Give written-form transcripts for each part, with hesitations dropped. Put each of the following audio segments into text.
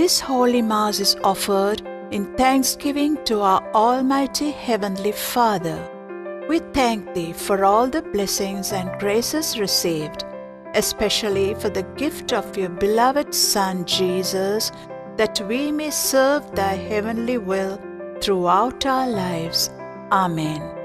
This Holy Mass is offered in thanksgiving to our Almighty Heavenly Father. We thank Thee for all the blessings and graces received, especially for the gift of Your beloved Son Jesus, that we may serve Thy heavenly will throughout our lives. Amen.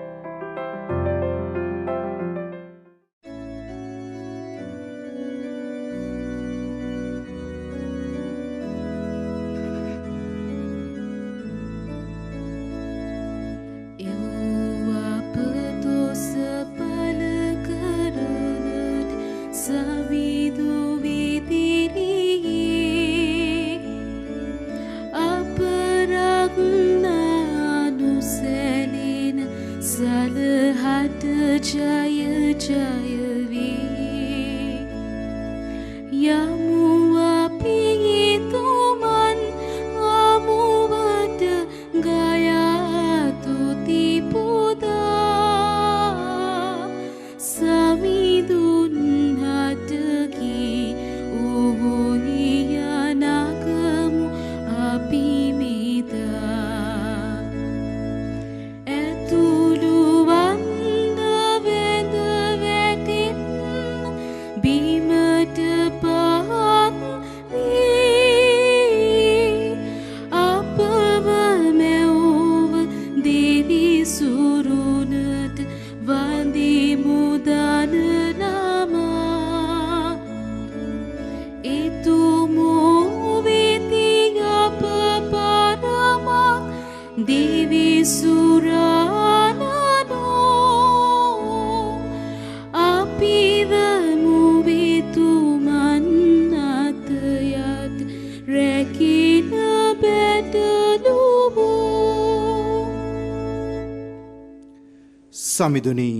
සමිඳුනි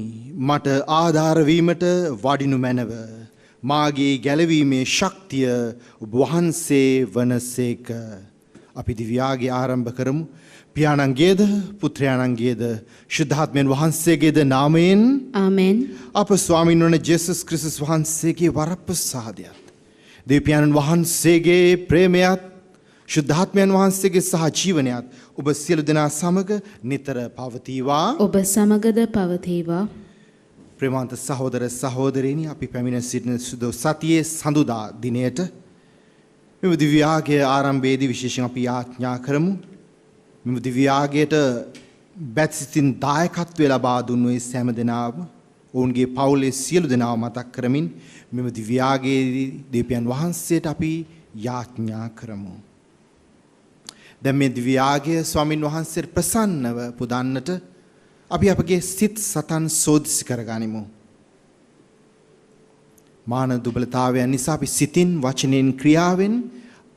මට ආධාර වීමට වඩිනු මැනව මාගේ ගැලවීමේ ශක්තිය ඔබ වහන්සේ වනසේක. අපි දිව්‍යාගේ ආරම්භ කරමු. පියාණන්ගේද පුත්‍රයාණන්ගේද ශුද්ධාත්මයන් වහන්සේගේද නාමයෙන් ආමෙන්. අප ස්වාමීන් වහන්සේ ජේසුස් ක්‍රිස්තුස් වහන්සේගේ වරප්‍රසාදයත් දෙවියන් වහන්සේගේ ප්‍රේමයත් ශුද්ධාත්මයන් වහන්සේගේ සහ ජීවනයත් ඔබ සියලු දෙනා සමග නිතර පවතිවා. ඔබ සමගද පවතිවා. ප්‍රේමවන්ත සහෝදර සහෝදරියනි, අපි පැමිණ සිටින සුදු සතියේ සඳුදා දිනයට මෙම දිව්‍යාගයේ ආරම්භයේදී විශේෂයෙන් අපි යාඥා කරමු. මෙම දිව්‍යාගයට බැත්සිතින් දායකත්වය ලබා දුන්නු ඒ සෑම දෙනාම ඔවුන්ගේ පවුලේ සියලු දෙනාව මතක් කරමින් මෙම දිව්‍යාගයේදී දෙවියන් වහන්සේට අපි යාඥා කරමු. දැන් මේ දිව්‍යාගය ස්වාමින් වහන්සේට ප්‍රසන්නව පුදන්නට අපි අපගේ සිත් සතන් සෝදිසි කරගනිමු. මාන දුබලතාවයන් නිසා අපි සිතින් වචනෙන් ක්‍රියාවෙන්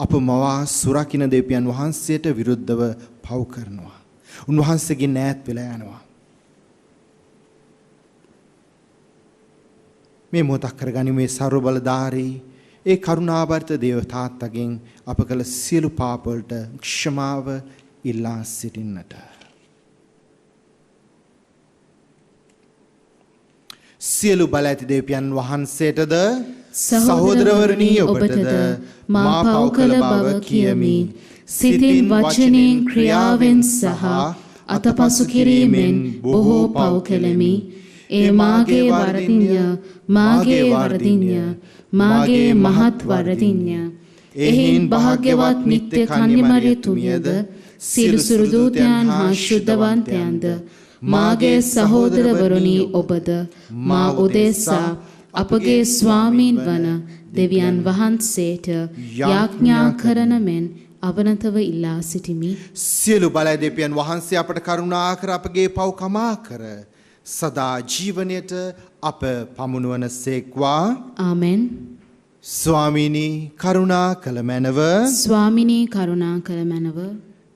අප මවා සුරකින්න දෙවියන් වහන්සේට විරුද්ධව පව් කරනවා. උන්වහන්සේගෙන් ඈත් වෙලා යනවා. මේ මොහොතක් කරගනිමු මේ ਸਰව බලධාරී ඒ කරුණාබරිත දේව තාත්තගෙන් අප කළ සියලු පාප වලට ක්ෂමාව ඉල්ලා සිටින්නට. සියලු බල ඇති දෙවියන් වහන්සේටද සහෝදරවරුනි ඔබටද මා පව් කළ බව කියමි. සිතින් වචනෙන් ක්‍රියාවෙන් සහ අතපසු කිරීමෙන් බොහෝ පව් කෙලෙමි. ඒ මාගේ වරදින්ය මාගේ මහත් වරදින්ය. එහින් භාග්‍යවත් නිත්‍ය කන්‍යමරියතුමියද සියලු සුරදූතයන් හා ශුද්ධවන්තයන්ද මාගේ සහෝදරවරුනි ඔබද මා උදෙසා අපගේ ස්වාමීන් වන දෙවියන් වහන්සේට යාඥා කරන මෙන් අවනතව ඉල්ලා සිටිමි. සියලු බලය දෙවියන් වහන්සේ අපට කරුණා කර අපගේ පව් කමා කර සදා ජීවනයට අප පමුණුවන සේක්වා. ආමෙන්. ස්වාමීනි කරුණා කළ මැනව. ස්වාමිනී කරුණා කළ මැනව.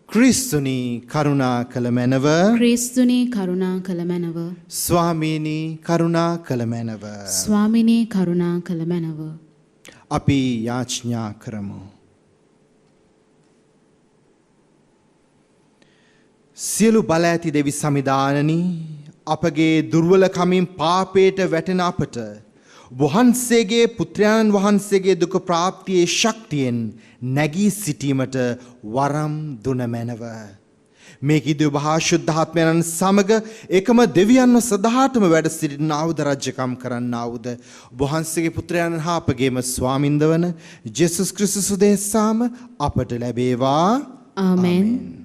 ක්‍රිස්තුනි කරුණා කළ මැනව. ක්‍රිස්තුනී කරුණා කළ මැනව. ස්වාමීනි කරුණා කළ මැනව. ස්වාමිනී කරුණා කළ මැනව. අපි යාඥා කරමු. සියලු බල ඇති දෙවි සමිදානනි, අපගේ දුර්වලකමින් පාපයට වැටෙන අපට වහන්සේගේ පුත්‍රයන් වහන්සේගේ දුක ප්‍රාප්තියේ ශක්තියෙන් නැගී සිටීමට වරම් දුන මැනව. මේ කිදු මහා ශුද්ධාත්මයන් සමග එකම දෙවියන්ව සදාටම වැඩ සිටිනාවුද රජකම් කරන්නාවුද වහන්සේගේ පුත්‍රයන් හා අපගේම ස්වාමින්ද වන ජේසුස් ක්‍රිස්තුස් උදෙසාම අපට ලැබේවා. ආමෙන්.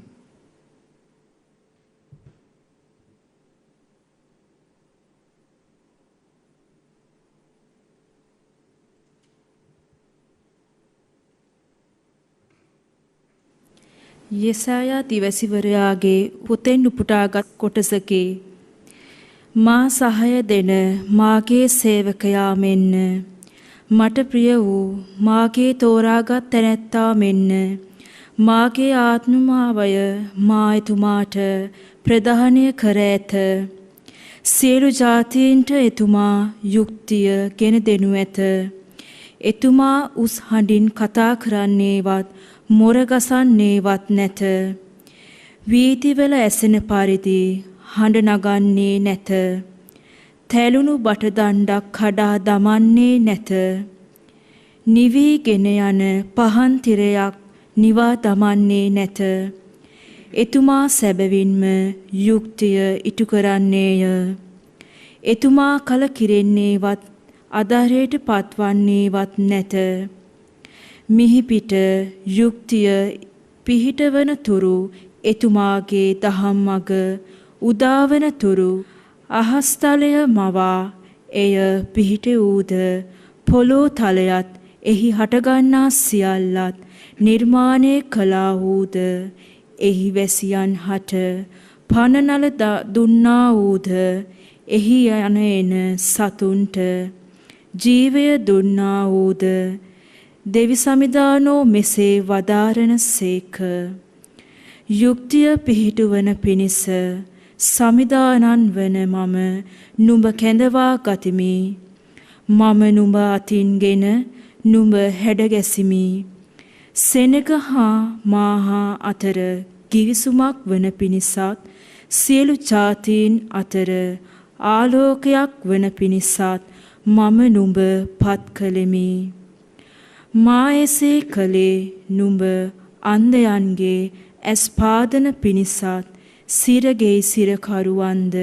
යෙසායා දිවසිවරයාගේ පුතෙන් උපුටාගත් කොටසකේ මා සහය දෙන මාගේ සේවකයා මෙන්න මට ප්‍රිය වූ මාගේ තෝරාගත් තැනැත්තා මෙන්න මාගේ ආත්මාවය මා එතුමාට ප්‍රදානය කර ඇත. සියලු ජාතීන්ට එතුමා යුක්තිය ගෙන දෙනු ඇත. එතුමා උස් හඬින් කතා කරන්නේවත් මොරගසන්නේවත් නැත. වීදිවල ඇසෙන පරිදි හඬ නගන්නේ නැත. තැළුණු බටදණ්ඩක් කඩා දමන්නේ නැත. නිවීගෙන යන පහන් තිරයක් නිවා දමන්නේ නැත. එතුමා සැබවින්ම යුක්තිය ඉටු කරන්නේය. එතුමා කලකිරෙන්නේවත් අධෛර්යයට පත්වන්නේවත් නැත. මිහිපිට යුක්තිය පිහිටවන තුරු එතුමාගේ දහම් මග උදාවන තුරු අහස්තලය මවා එය පිහිට වූද පොළොව තලයත් එහි හටගන්නා සියල්ලත් නිර්මාණය කළා වූද එහි වැසියන් හට පනනල දුන්නා වූද එහි යන එන සතුන්ට ජීවය දුන්නා වූද දෙවි සමිදානෝ මෙසේ වදාරන සේක. යුක්තිය පිහිටුවන පිණිස සමිදානන් වන මම නුඹ කැඳවා ගතිමි. මම නුඹ අතින්ගෙන නුඹ හැඩගැසිමි. සෙනග හා මාහා අතර ගිවිසුමක් වන පිණිසත් සියලු ජාතීන් අතර ආලෝකයක් වන පිණිසත් මම නුඹ පත් කළෙමි. මා එසේ කළේ නුඹ අන්ධයන්ගේ ඇස් පාදන පිණිසත් සිරගෙයි සිරකරුවන්ද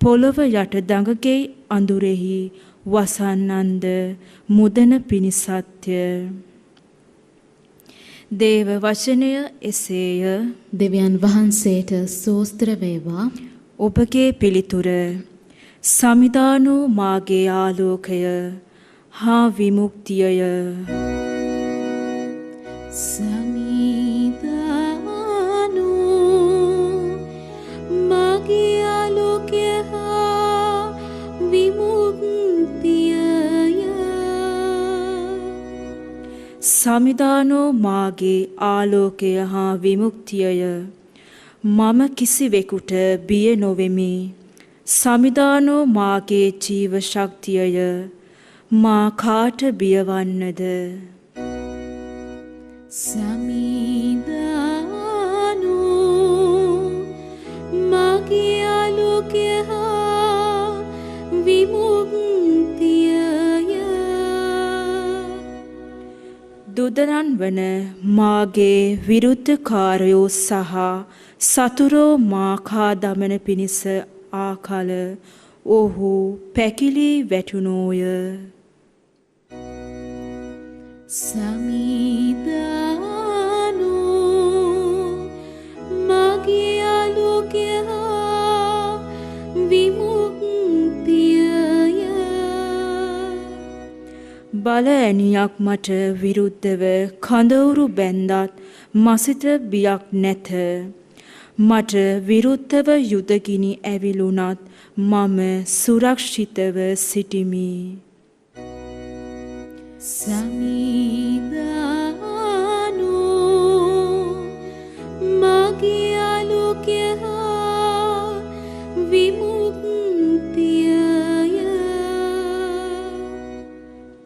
පොළොව යට දඟගෙයි අඳුරෙහි වසන්නන්ද මුදන පිණිසත්ය. දේව වචනය එසේය. දෙවියන් වහන්සේට ස්තෝත්‍ර වේවා. ඔබගේ පිළිතුර සමිදානෝ මාගේ ආලෝකය හා විමුක්තියය. සමිදානෝ මාගේ ආලෝකය හා විමුක්තියය. සමිදානෝ මාගේ ආලෝකය හා විමුක්තියය. මම කිසිවෙකුට බිය නොවෙමි. සමිදානෝ මාගේ ජීව ශක්තියය. මා කාට බියවන්නද? සමිදානෝ මාගේ ආලෝකය හා විමුක්තියය. දුදනන් වන මාගේ විරුද්ධකාරයෝ සහ සතුරෝ මා කා දමන පිණිස ආකල ඔහු පැකිලී වැටුණෝය. සමිදානෝ මාගේ ආලෝකය හා විමුක්තියය. බල ඇණියක් මට විරුද්ධව කඳවුරු බැන්දත් මසිත බියක් නැත. මට විරුද්ධව යුදගිනි ඇවිලුණත් මම සුරක්ෂිතව සිටිමි. සමිදානෝ මාගේ ආලෝකය හා විමුක්තියය.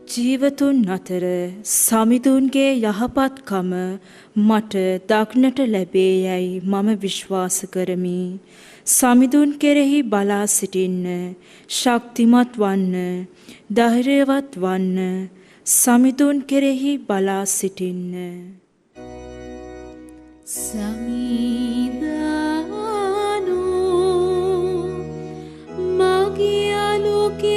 ජීවතුන් අතර සමිඳුන්ගේ යහපත්කම මට දක්නට ලැබේ යයි මම විශ්වාස කරමි. සමිඳුන් කෙරෙහි බලා සිටින්න, ශක්තිමත් වන්න, ධෛර්යවත් වන්න, සමිඳුන් කෙරෙහි බලා සිටින්න. සමිඳානෝ මගේ ආලෝකය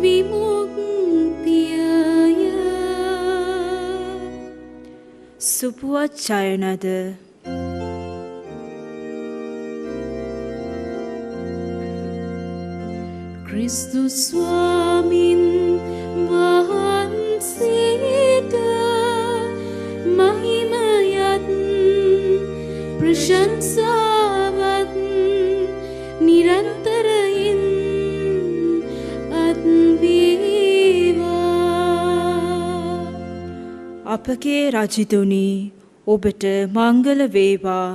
විමුක්තියය. සුපුවත් ජයනද ක්‍රිස්තුස් ස්වාමින් වහන්සේට මහිමයත් ප්‍රශංසාවත් නිරන්තරයෙන් අත් වේවා. අපගේ රජතුනි, ඔබට මංගල වේවා.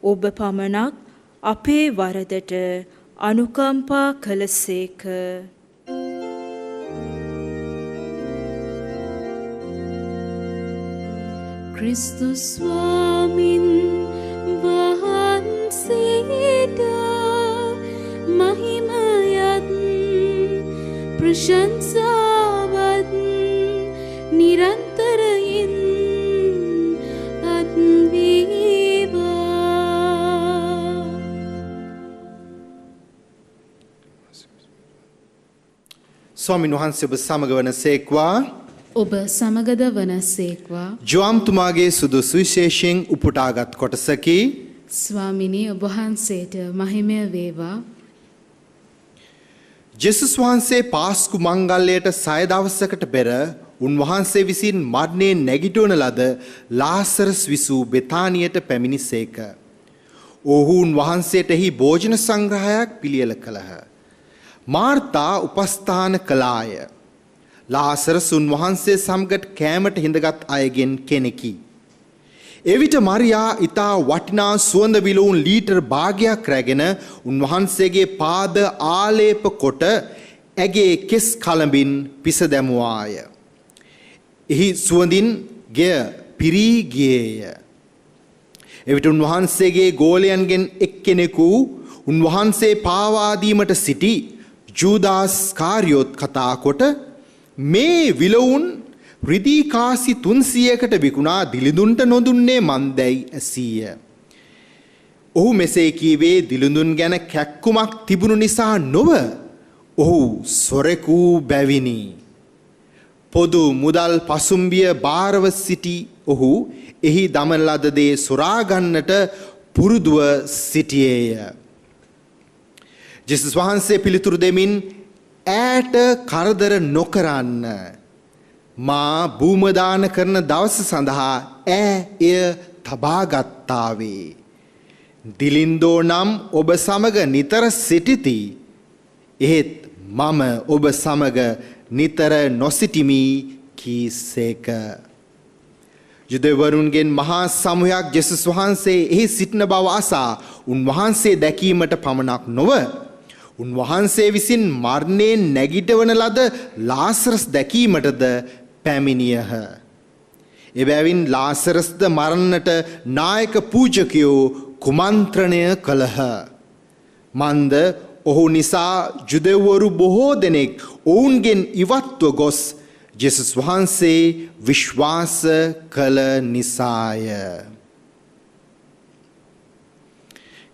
ඔබ පමණක් අපේ වරදට අනුකම්පා කළසේක. ක්‍රිස්තුස් ස්වාමින් වහන්සේට මහිමයත් ප්‍රශංසාවත් නිරන්තරයෙන් අත් වේවා. ස්වාමීන් වහන්සේ ඔබ සමග වනසේක්වා. ඔබ සමගද වනසේක්වා. ජෝම්තුමාගේ සුදු සුවිශේෂයෙන් උපුටාගත් කොටසකි. ස්වාමිනී ඔබ වහන්සේට මහිමය වේවා. ජෙසුස් වහන්සේ පාස්කු මංගල්‍යයට 6 දවසකට පෙර උන්වහන්සේ විසින් මරණයෙන් නැගිටවන ලද ලාසරස් විසූ බෙතානියට පැමිණිසේක. ඔහු උන්වහන්සේට එහි භෝජන සංග්‍රහයක් පිළියෙල කළහ. මාර්තා උපස්ථාන කළාය. ලාසරස් උන්වහන්සේ සමගට කෑමට හිඳගත් අයගෙන් කෙනෙකි. එවිට මරියා ඊතා වටිනා සුවඳ විලවුන් ලීටර් භාගයක් රැගෙන උන්වහන්සේගේ පාද ආලේප කොට ඇගේ කෙස් කලඹින් පිස දැමුවාය. එහි සුවඳින් ගෙය පිරී ගියේය. එවිට උන්වහන්සේගේ ගෝලයන්ගෙන් එක්කෙනෙකු උන්වහන්සේ පාවා දීමට සිටි ජූදාස් කාරියොත් කතා කොට මේ විලවුන් රිදී කාසි 300කට විකුණා දිලිඳුන්ට නොදුන්නේ මන්දැයි ඇසීය. ඔහු මෙසේ කීවේ දිලිඳුන් ගැන කැක්කුමක් තිබුණු නිසා නොව ඔහු සොරෙකු බැවිනි. පොදු මුදල් පසුම්බිය බාරව සිටි ඔහු එහි දමන ලද දේ සොරා ගන්නට පුරුදුව සිටියේය. ජෙසුස් වහන්සේ පිළිතුරු දෙමින් ඈට කරදර නොකරන්න. මා භූමදාන කරන දවස සඳහා එය තබාගත්තාවේ. දිලින්දෝ නම් ඔබ සමග නිතර සිටිති. එහෙත් මම ඔබ සමග නිතර නොසිටිමි කීසේක. යුදෙවරුන්ගෙන් මහා සමූහයක් ජෙසුස් වහන්සේ එහි සිටින බව අසා උන්වහන්සේ දැකීමට පමණක් නොව උන්වහන්සේ විසින් මරණයෙන් නැගිටවන ලද ලාසරස් දැකීමටද පැමිණියහ. එබැවින් ලාසරස්ද මරන්නට නායක පූජකයෝ කුමන්ත්‍රණය කළහ. මන්ද ඔහු නිසා ජුදෙව්වරු බොහෝ දෙනෙක් ඔවුන්ගෙන් ඉවත්ව ගොස් ජෙසුස් වහන්සේ විශ්වාස කළ නිසාය.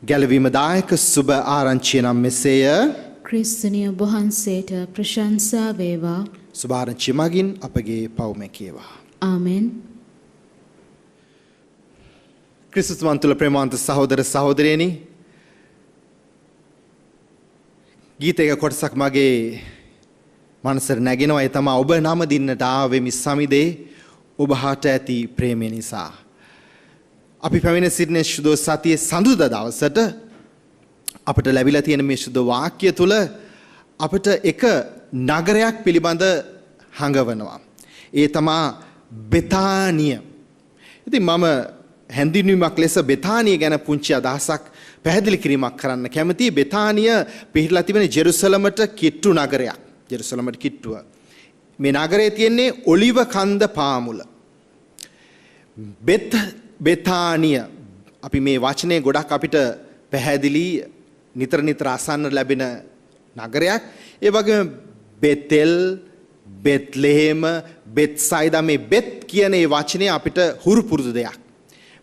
ගැලවීමදායක සුබ ආරංචිය නම් මෙසේය. ක්‍රිස්තුනිය ඔබ වහන්සේට ප්‍රශංසා වේවා. සුබ ආරංචිය මගින් අපගේ පව් මැකේවා. ආමෙන්. ක්‍රිස්තුස් වන්තුල ප්‍රේමාන්ත සහෝදර සහෝදරයනි, ගීතයක කොටසක් මගේ මනසට නැගෙනවා. ඒ තමයි ඔබ නම දින්නට ආවේ මිස් සමිදේ ඔබ හට ඇති ප්‍රේමය නිසා. අපි පැමිණ සිටින සුදු සතියේ සඳුදා දවසට අපට ලැබිලා තියෙන මේ සුදු වාක්‍ය තුල අපට එක නගරයක් පිළිබඳ හඟවනවා. ඒ තමයි බෙතානිය. ඉතින් මම හැඳින්වීමක් ලෙස බෙතානිය ගැන පුංචි අදහසක් පැහැදිලි කිරීමක් කරන්න කැමතියි. බෙතානිය පිහිටලා තිබෙන ජෙරුසලමට කිට්ටු නගරයක්. ජෙරුසලමට කිට්ටුව. මේ නගරයේ තියෙන්නේ ඔලිව කන්ද පාමුල. බෙතානිය අපි මේ වචනේ ගොඩක් අපිට පැහැදිලි නිතර අසන්න ලැබෙන නගරයක්. ඒ වගේම බෙතෙල්, බෙත්ලෙහෙම, බෙත්සයිදා මේ බෙත් කියන ඒ වචනේ අපිට හුරු පුරුදු දෙයක්.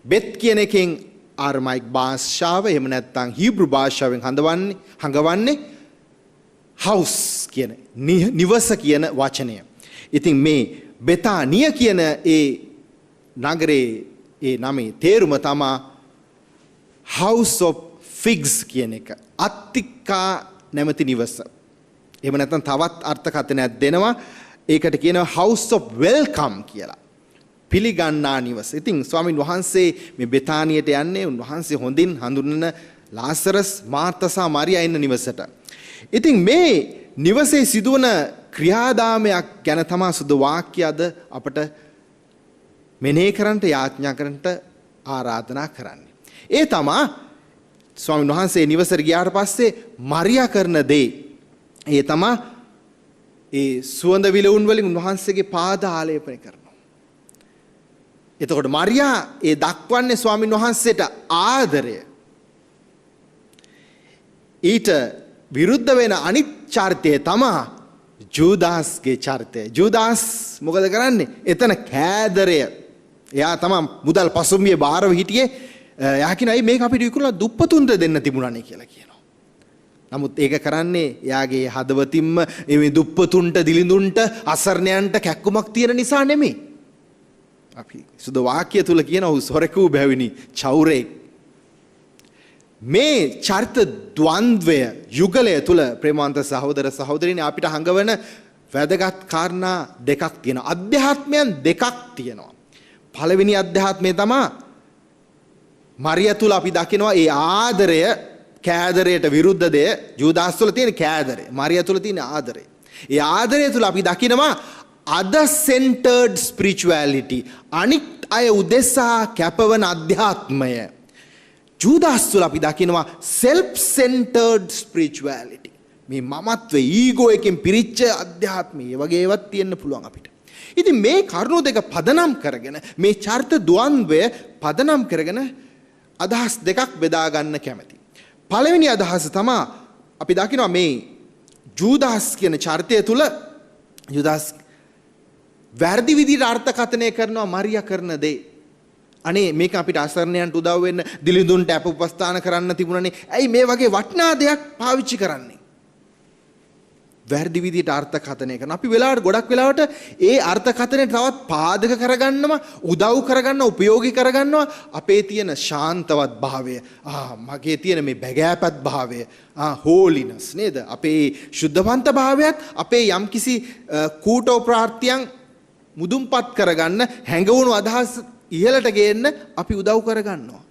බෙත් කියන එකෙන් ආරමයික් භාෂාව එහෙම නැත්නම් හීබ්‍රු භාෂාවෙන් හඟවන්නේ house කියන නිවස කියන වචනය. ඉතින් මේ බෙතානිය කියන ඒ නගරේ ඒ නමේ තේරුම තමයි house of figs කියන එක. අත්තිකා නැමැති නිවස. එහෙම නැත්නම් තවත් අර්ථකථනයක් දෙනවා. ඒකට කියනවා house of welcome කියලා. පිළිගන්නා නිවස. ඉතින් ස්වාමින් වහන්සේ මේ බෙතානියට යන්නේ උන්වහන්සේ හොඳින් හඳුන්වන ලාසරස්, මාර්තා සහ මරියා ඉන්න නිවසට. ඉතින් මේ නිවසේ සිදුවන ක්‍රියාදාමයක් ගැන තමයි සුදු වාක්‍ය අද අපට මෙනෙහි කරන්නට යාඥා කරන්නට ආරාධනා කරන්නේ. ඒ තමයි ස්වාමීන් වහන්සේ නිවසට ගියාට පස්සේ මරියා කරන දේ. ඒ තමයි ඒ සුවඳ විලවුන් වලින් උන්වහන්සේගේ පාද ආලේපනය කරනවා. එතකොට මරියා ඒ දක්වන්නේ ස්වාමීන් වහන්සේට ආදරය. ඊට විරුද්ධ වෙන අනිත් චරිතය තමයි ජූදාස්ගේ චරිතය. ජූදාස් මොකද කරන්නේ? එතන කෑදරය. එයා තමයි මුදල් පසුම්බියේ බාරව හිටියේ. එයා කියනවා මේක අපිට විකුණලා දුප්පතුන්ට දෙන්න තිබුණානේ කියලා කියනවා. නමුත් ඒක කරන්නේ එයාගේ හදවතින්ම මේ දුප්පතුන්ට, දිලිඳුන්ට, අසරණයන්ට කැක්කුමක් තියෙන නිසා නෙමෙයි. අපි සුදු වාක්‍ය තුල කියනවා සොරකූ බැවිනි චෞරේ. මේ චරිත ද්වන්ද්වය යුගලය තුල ප්‍රේමවන්ත සහෝදර සහෝදරියනි අපිට හංගවන වැදගත් කාරණා දෙකක් තියෙනවා. අධ්‍යාත්මයන් දෙකක් තියෙනවා. පළවෙනි අධ්‍යාත්මය තමයි මරියා තුල අපි දකිනවා ඒ ආදරය කෑදරයට විරුද්ධ දෙය. ජූදාස් තුල තියෙන කෑදරය, මරියා තුල තියෙන ආදරය. ඒ ආදරය තුල අපි දකිනවා other centered spirituality. අනිත් අය උදෙසා කැපවන අධ්‍යාත්මය. ජූදාස් තුල අපි දකිනවා self centered spirituality. මේ මමත්වේ ඊගෝ එකෙන් පිරිච්ච අධ්‍යාත්මය වගේ ඒවත් තියෙන්න පුළුවන් අපිට. ඉතින් මේ කරුණු දෙක පදනම් කරගෙන මේ චරිත ද්වන්ද්වය පදනම් කරගෙන අදහස් දෙකක් බෙදා ගන්න කැමැති. පළවෙනි අදහස තමයි අපි දකිනවා මේ ජූදාස් කියන චරිතය තුල ජූදාස් වැරදි විදිහට අර්ථකථනය කරනවා මරියා කරන දේ. අනේ මේක අපිට අසරණයන්ට උදව් වෙන්න, දිලිඳුන්ට අප උපස්ථාන කරන්න තිබුණනේ. ඇයි මේ වගේ වටිනා දෙයක් පාවිච්චි කරන්නේ? වැරදි විදිහට අර්ථකථනය කරන. අපි ගොඩක් වෙලාවට ඒ අර්ථකථනය තවත් පාදක කරගන්නවා, උදව් කරගන්නවා, උපයෝගී කරගන්නවා අපේ තියෙන ශාන්තවත් භාවය. මගේ තියෙන මේ බැගෑපත් භාවය, හෝලිනස් නේද? අපේ සුද්ධවන්ත භාවයත් අපේ යම්කිසි කූටෝ ප්‍රාර්ථයන් මුදුන්පත් කරගන්න, හැඟවුණු අදහස් ඉහළට ගේන්න අපි උදව් කරගන්නවා.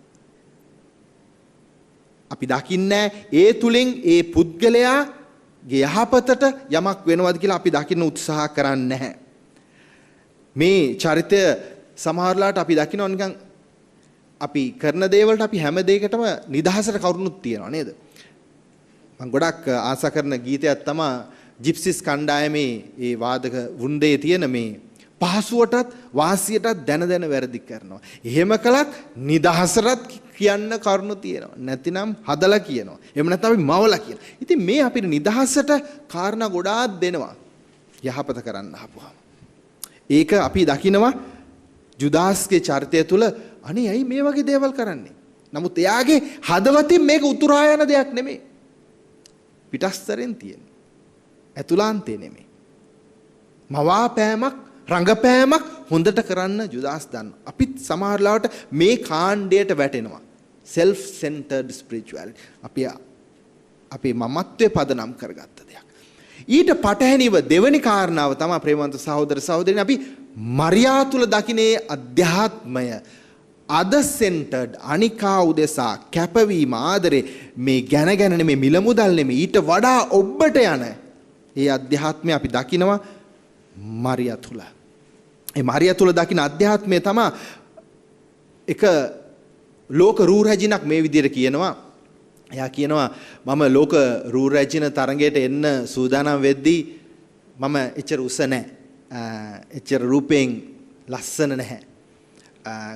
අපි දකින්නේ ඒ තුලින් ඒ පුද්ගලයා යහපතට යමක් වෙනවද කියලා අපි දකින්න උත්සාහ කරන්නේ නැහැ. මේ චරිතය සමහරලාට අපි දකිනවා නිකන් අපි කරන දේවල්ට අපි හැම දෙයකටම නිදහසට කරුණුත් තියනවා නේද? මම ගොඩක් ආසා කරන ගීතයක් තමයි ජිප්සිස් කණ්ඩායමේ ඒ වාදක වුන්දේ තියෙන මේ පහසුවටත් වාසියටත් දැන වැරදි කරනවා. එහෙම කළත් නිදහසටත් කියන්න කරුණු තියෙනවා. නැතිනම් හදලා කියනවා. එහෙම නැත්නම් අපි මවලා කියනවා. ඉතින් මේ අපිට නිදහසට කාරණා ගොඩාක් දෙනවා. යහපත කරන්න ආපුවාම. ඒක අපි දකිනවා ජුදාස්ගේ චරිතය තුල අනේ ඇයි මේ වගේ දේවල් කරන්නේ? නමුත් එයාගේ හදවතින් මේක උතුරා යන දෙයක් නෙමෙයි. පිටස්තරෙන් තියෙන. ඇතුළාන්තේ නෙමෙයි. මවාපෑමක් රංගපෑමක් හොඳට කරන්න ජුදාස් දන්නවා. අපිත් සමහරලාවට මේ කාණ්ඩයට වැටෙනවා. self centered spirituality. අපි මමත්වයේ පදනම් කරගත්ත දෙයක්. ඊට පටහැනිව දෙවෙනි කාරණාව තමයි ප්‍රේමවන්ත සහෝදර සහෝදරියනි අපි මරියා තුල දකින්නේ අධ්‍යාත්මය other centered අනිකා උදෙසා කැපවීම ආදරේ මේ ගැන නෙමෙයි මිල මුදල් නෙමෙයි ඊට වඩා ඔබට යන ඒ අධ්‍යාත්මය අපි දකිනවා මරියා තුල. ඒ මරියා තුල දකින අධ්‍යාත්මය තමයි එක ලෝක රූ රැජිනක් මේ විදිහට කියනවා. එයා කියනවා මම ලෝක රූ රැජින තරඟයට එන්න සූදානම් වෙද්දී මම එච්චර උස නැහැ. එච්චර රූපයෙන් ලස්සන නැහැ.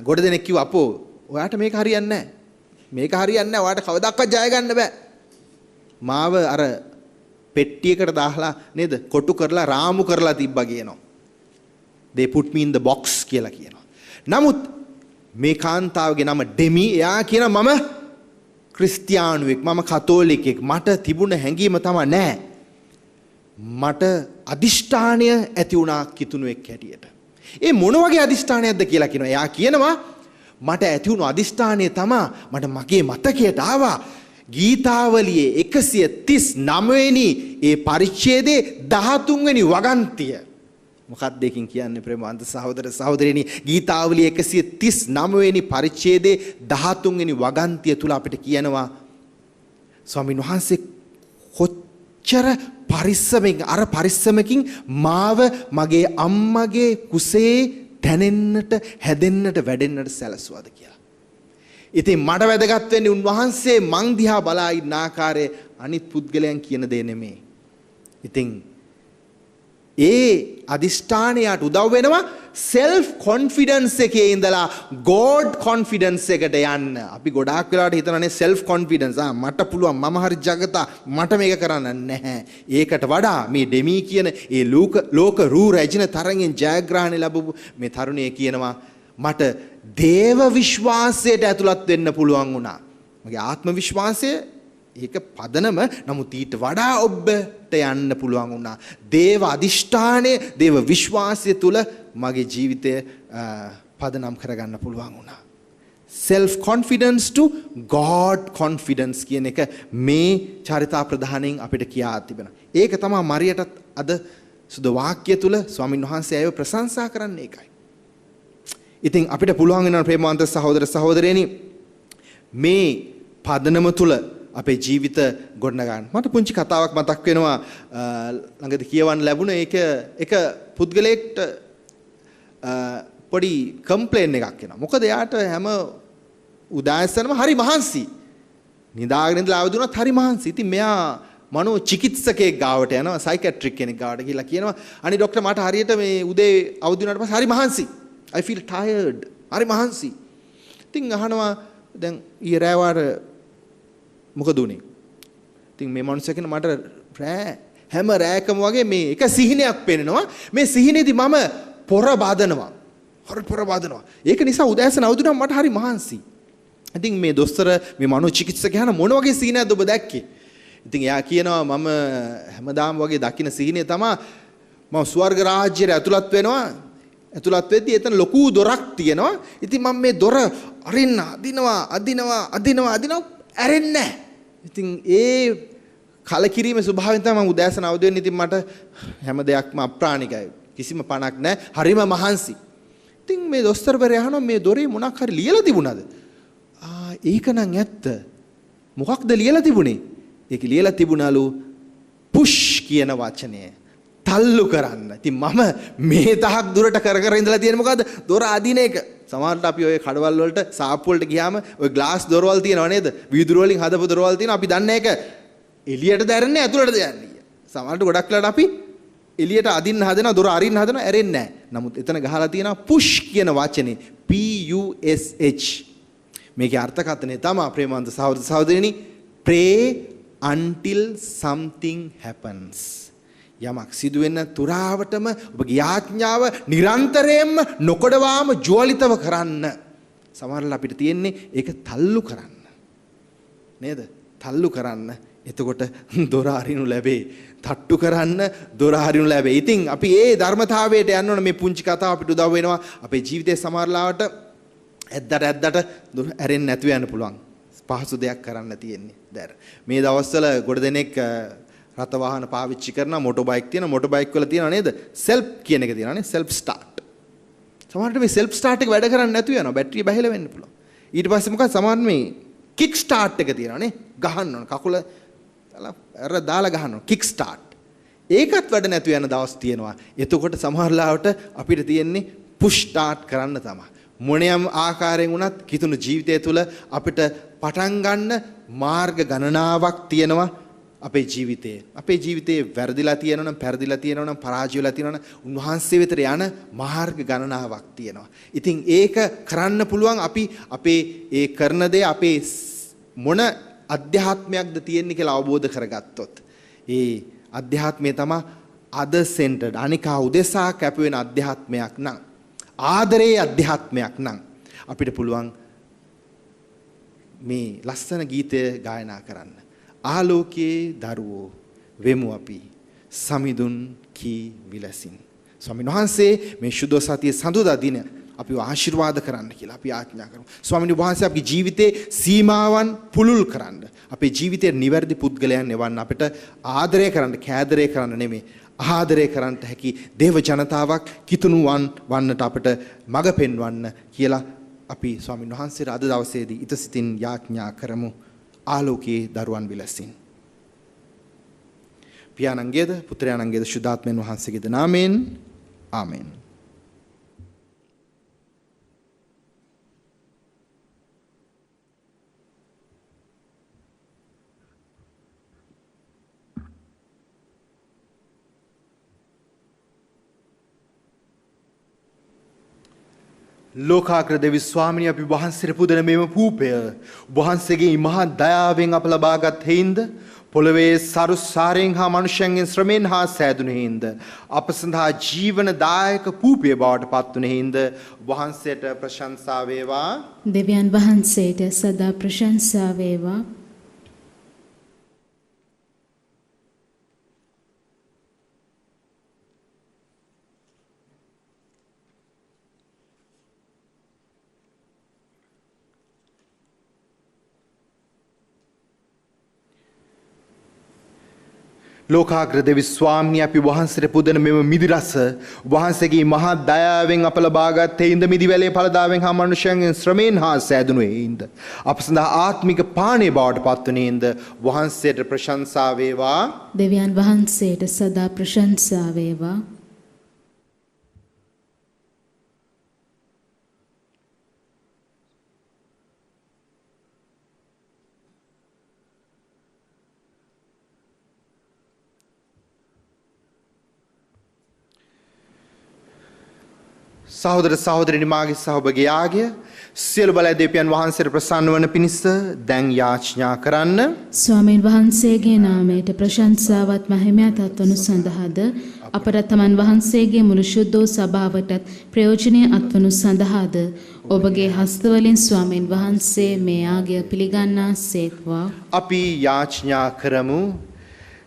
ගොඩ දෙනෙක් කිව්වා අපෝ ඔයාට මේක හරියන්නේ නැහැ. මේක හරියන්නේ නැහැ. ඔයාට කවදාවත් ජය ගන්න බෑ. මාව අර පෙට්ටියකට දාලා නේද කොටු කරලා රාමු කරලා තිබ්බා කියනවා. they put me in the box කියලා කියනවා. නමුත් මේ කාන්තාවගේ නම ඩෙමි. එයා කියන මම ක්‍රිස්තියානුවෙක්, මම කතෝලිකෙක්. මට තිබුණ හැඟීම තමයි නෑ. මට අදිෂ්ඨානය ඇති වුණා කිතුණුවෙක් හැටියට. ඒ මොන වගේ අදිෂ්ඨානයක්ද කියලා කියනවා. එයා කියනවා මට ඇති වුණු අදිෂ්ඨානය තමයි මට මගේ මතකයට ආවා ගීතාවලියේ 139 වෙනි ඒ පරිච්ඡේදයේ 13 වෙනි වගන්තිය. මොකක්ද ඒකින් කියන්නේ ප්‍රේමවන්ත සහෝදර සහෝදරියනි? ගීතාවලියේ 139 වෙනි පරිච්ඡේදයේ 13 වෙනි වගන්තිය තුල අපිට කියනවා ස්වාමීන් වහන්සේ කොච්චර පරිස්සමකින් මාව මගේ අම්මගේ කුසේ තැනෙන්නට හැදෙන්නට වැඩෙන්නට සැලසුවාද කියලා. ඉතින් මට වැදගත් වෙන්නේ උන්වහන්සේ මං දිහා බලා ඉන්න ආකාරයේ අනිත් පුද්ගලයන් කියන දේ නෙමෙයි. ඉතින් ඒ අදිෂ්ඨානයට උදව් වෙනවා self confidence එකේ ඉඳලා God confidence එකට යන්න. අපි ගොඩාක් වෙලාවට හිතනනේ self confidence මට පුළුවන් මම හරි జగතා මට මේක කරන්න නැහැ. ඒකට වඩා මේ ඩෙමි කියන ඒ ලෝක රූ රැජින තරගෙන් ජයග්‍රහණය ලැබපු මේ තරුණිය කියනවා මට දේව විශ්වාසයට ඇතුළත් වෙන්න පුළුවන් වුණා. මගේ ආත්ම විශ්වාසය ඒක පදනම. නමුත් ඊට වඩා ඔබට යන්න පුළුවන් වුණා. දේව අදිෂ්ඨානය, දේව විශ්වාසය තුල මගේ ජීවිතය පදනම් කරගන්න පුළුවන් වුණා. self confidence to God confidence කියන එක මේ චරිතා ප්‍රධානයෙන් අපිට කියා තිබෙනවා. ඒක තමයි මරියටත් අද සුද වාක්‍ය තුල ස්වාමින් වහන්සේ අයව ප්‍රශංසා කරන්නේ ඒකයි. ඉතින් අපිට පුළුවන් වෙනවා ප්‍රේමවන්ත සහෝදර සහෝදරයනි මේ පදනම තුල අපේ ජීවිත ගොඩනගන්න. මට පුංචි කතාවක් මතක් වෙනවා ළඟදී කියවන්න ලැබුණ එක පුද්ගලයෙක්ට පොඩි කම්ප්ලේන් එකක් එනවා. මොකද එයාට හැම උදෑසනම හරි මහන්සි. නිදාගෙන ඉඳලා ආවද උනත් හරි මහන්සි. ඉතින් මෙයා මනෝ චිකිත්සකයෙක් ගාවට යනවා, සයිකියාට්‍රික් කෙනෙක් ගාවට ගිහිල්ලා කියනවා අනේ ડોක්ටර් මට හරියට මේ උදේ අවදි වුණාට පස්සේ හරි මහන්සි. I feel tired. හරි මහන්සි. ඉතින් අහනවා දැන් ඊයේ රෑවාර මොකද උනේ? ඉතින් මේ මනුස්සයා කියන මට හැම රෑකම වගේ මේ එක සිහිනයක් පෙනෙනවා. මේ සිහිනේදී මම පොර බාදනවා. හරි පොර බාදනවා. ඒක නිසා උදෑසන අවුදුනම මට හරි මහන්සි. ඉතින් මේ දොස්තර මේ මනෝචිකිත්සකයා මොන වගේ සිහිනයක්ද ඔබ දැක්කේ? ඉතින් එයා කියනවා මම හැමදාම වගේ දකින්න සිහිනය තමයි මම ස්වර්ග රාජ්‍යයට ඇතුළත් වෙනවා. ඇතුළත් වෙද්දී එතන ලොකු දොරක් තියෙනවා. ඉතින් මම මේ දොර අරින්න අදිනවා ඇරෙන්නේ නැහැ. ඉතින් ඒ කලකිරීමේ ස්වභාවයෙන් තමයි මම උදෑසන අවදි වෙන්නේ. ඉතින් මට හැම දෙයක්ම අප්‍රාණිකයි. කිසිම පණක් නැහැ. හරිම මහන්සි. ඉතින් මේ දොස්තරවරයා අහනවා මේ දොරේ මොනක් හරි ලියලා තිබුණාද? ඒක නම් ඇත්ත. මොකක්ද ලියලා තිබුණේ? ඒක ලියලා තිබුණලු පුෂ් කියන වචනය. තල්ලු කරන්න. ඉතින් මම මේ තරක් දුරට කර ඉඳලා තියෙන්නේ මොකද්ද? දොර අදින එක. සමහරවිට අපි ඔය කඩවල් වලට සාප්පු වලට ගියාම ඔය ග්ලාස් දොරවල් තියෙනව නේද? වීදුරු වලින් හදපු දොරවල් තියෙනවා. අපි දන්නේ ඒක එළියට දැරන්නේ ඇතුළට දැරන්නේ. සමහරවිට ගොඩක් වෙලාවට අපි එළියට අදින්න හදනවා, දොර අරින්න හදනවා, ඇරෙන්නේ නැහැ. නමුත් එතන ගහලා තියෙනවා පුෂ් කියන වචනේ. P U S H. මේකේ අර්ථකථනය තමයි ප්‍රේමවන්ත සහෝදර සහෝදරියනි pray until something happens. යමක් සිදු වෙන තුරාවටම ඔබගේ යාඥාව නිරන්තරයෙන්ම නොකඩවාම ජෝලිතව කරන්න. සමහරවිට අපිට තියෙන්නේ ඒක තල්ලු කරන්න. නේද? තල්ලු කරන්න. එතකොට දොර අරිනු ලැබේ. තට්ටු කරන්න දොර අරිනු ලැබේ. ඉතින් අපි ඒ ධර්මතාවයට යන්න ඕන. මේ පුංචි කතාව අපිට උදව් වෙනවා. අපේ ජීවිතයේ සමහරලාවට ඇද්දට දොර ඇරෙන්නේ නැතුව යන්න පුළුවන්. පහසු දෙයක් කරන්න තියෙන්නේ. දැන් මේ දවස්වල ගොඩ දෙනෙක් රථ වාහන පාවිච්චි කරන මොටෝ බයික් තියෙන මොටෝ බයික් වල තියෙනවා නේද? සෙල්ෆ් කියන එක තියෙනවා නේ. Self start. සමහරවිට මේ සෙල්ෆ් ස්ටාර්ට් එක වැඩ කරන්නේ නැතුව යනවා. බැටරිය බැහැලා වෙන්න පුළුවන්. ඊට පස්සේ මොකද සමහර මේ කික් ස්ටාර්ට් එක තියෙනවා නේ. ගහන්න ඕන. කකුල අර දාලා ගහන්න ඕන. Kick start. ඒකත් වැඩ නැතුව යන දවස් තියෙනවා. එතකොට සමහරලාවට අපිට තියෙන්නේ පුෂ් ස්ටාර්ට් කරන්න තමයි. මොනියම් ආකාරයෙන් වුණත් කිතුණු ජීවිතය තුළ අපිට පටන් ගන්න මාර්ග ගණනාවක් තියෙනවා. අපේ ජීවිතේ වැරදිලා තියෙනවා නම් පෙරදිලා තියෙනවා නම් පරාජය වෙලා තියෙනවා නම් උන්වහන්සේ වෙතට යන මාර්ග ගණනාවක් තියෙනවා. ඉතින් ඒක කරන්න පුළුවන් අපි අපේ ඒ කරන දේ අපේ මොන අධ්‍යාත්මයක්ද තියෙන්නේ කියලා අවබෝධ කරගත්තොත් ඒ අධ්‍යාත්මය තමයි other centered අනිකා උදෙසා කැප වෙන අධ්‍යාත්මයක් නම් ආදරේ අධ්‍යාත්මයක් නම් අපිට පුළුවන් මේ ලස්සන ගීතය ගායනා කරන්න. ආලෝකයේ දරුවෝ වෙමු අපි සමිඳුන් කී විලසින්. ස්වාමීන් වහන්සේ මේ සුදෝ සතියේ සඳුදා දින අපිව ආශිර්වාද කරන්න කියලා අපි ආඥා කරමු. ස්වාමීන් වහන්සේ අපේ ජීවිතේ සීමාවන් පුළුල් කරන්න. අපේ ජීවිතයේ නිවැරදි පුද්ගලයන් එවන්න අපිට ආදරය කරන්න, කෑදරය කරන්න නෙමෙයි. ආදරය කරන්නට හැකි දේව ජනතාවක් කිතුණුවන් වන්නට අපිට මඟ පෙන්වන්න කියලා අපි ස්වාමීන් වහන්සේට අද දවසේදී ඊතසිතින් යාඥා කරමු. ආලෝකයේ දරුවන් විලසින්. පියාණන්ගේද පුත්‍රයාණන්ගේද ශුද්ධාත්මයන් වහන්සේගේද නාමයෙන් ආමෙන්. ලෝකාග්‍ර දෙවි ස්වාමිනී අපි වහන්සේට පුදන මෙම පූපය වහන්සේගේ මහා දයාවෙන් අප ලබාගත් හේින්ද පොළවේ සරු සාරයෙන් හා මනුෂ්‍යයන්ගෙන් ශ්‍රමයෙන් හා සෑදුන හේින්ද අප සඳහා ජීවනදායක පූපය බවට පත්වන හේින්ද වහන්සේට ප්‍රශංසා වේවා. දෙවියන් වහන්සේට සදා ප්‍රශංසා වේවා. ලෝකාග්‍ර දෙවි ස්වාමිනී අපි වහන්සේට පුදන මෙම මිදි රස වහන්සේගේ මහා දයාවෙන් අප ලබාගත් හේින්ද මිදි වැලේ ඵලදාවෙන් හා මනුෂ්‍යයන්ගෙන් ශ්‍රමයෙන් හා සෑදුණු හේින්ද අප සඳහා ආත්මික පානීය බවට පත්වන හේින්ද වහන්සේට ප්‍රශංසා වේවා. දෙවියන් වහන්සේට සදා ප්‍රශංසා වේවා. සහෝදර සහෝදරිනි මාගේ සහෝබගේ යාගය සියලු බල දෙවියන් වහන්සේට ප්‍රසන්න වන පිණිස දැන් යාඥා කරන්න. ස්වාමීන් වහන්සේගේ නාමයට ප්‍රශංසාවත් මහිමයත් අත්වනු සඳහාද අපට තමන් වහන්සේගේ මුළු ශුද්ධෝ සභාවටත් ප්‍රයෝජනීය අත්වනු සඳහාද ඔබගේ හස්තවලින් ස්වාමීන් වහන්සේ මේ යාගය පිළිගන්නා සේක්වා. අපි යාඥා කරමු.